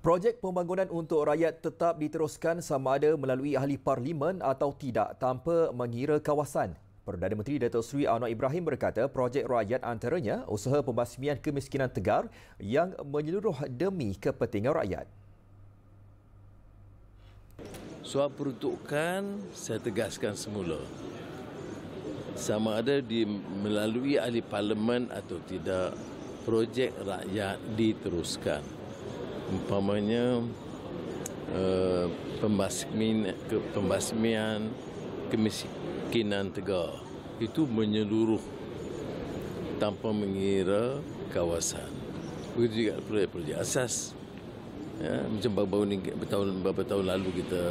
Projek pembangunan untuk rakyat tetap diteruskan sama ada melalui ahli parlimen atau tidak tanpa mengira kawasan. Perdana Menteri Datuk Seri Anwar Ibrahim berkata projek rakyat antaranya usaha pembasmian kemiskinan tegar yang menyeluruh demi kepentingan rakyat. Soal peruntukan saya tegaskan semula. Sama ada melalui ahli parlimen atau tidak, projek rakyat diteruskan. Umpamanya pembasmian kemiskinan tegar itu menyeluruh tanpa mengira kawasan. Begitu juga projek-projek asas. Ya, macam beberapa tahun lalu kita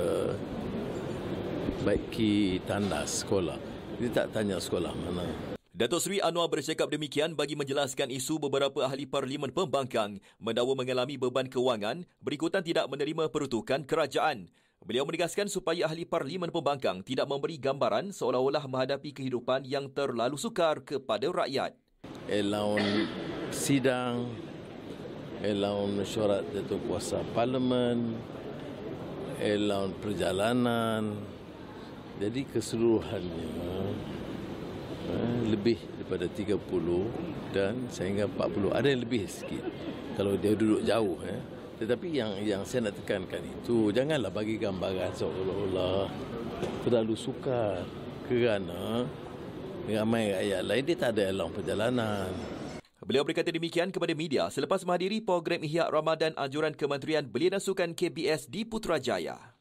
baiki tandas sekolah. Kita tak tanya sekolah mana. Datuk Seri Anwar bercakap demikian bagi menjelaskan isu beberapa ahli parlimen pembangkang mendakwa mengalami beban kewangan berikutan tidak menerima peruntukan kerajaan. Beliau menegaskan supaya ahli parlimen pembangkang tidak memberi gambaran seolah-olah menghadapi kehidupan yang terlalu sukar kepada rakyat. Allowance sidang, allowance mesyuarat Datuk Kuasa Parlimen, allowance perjalanan. Jadi keseluruhannya lebih daripada 30 dan sehingga 40. Ada yang lebih sikit kalau dia duduk jauh. Tetapi yang saya nak tekankan itu, janganlah bagi gambaran seolah-olah terlalu sukar kerana ramai rakyat lain dia tak ada allowance perjalanan. Beliau berkata demikian kepada media selepas menghadiri program Ihya Ramadan anjuran Kementerian Belia dan Sukan KBS di Putrajaya.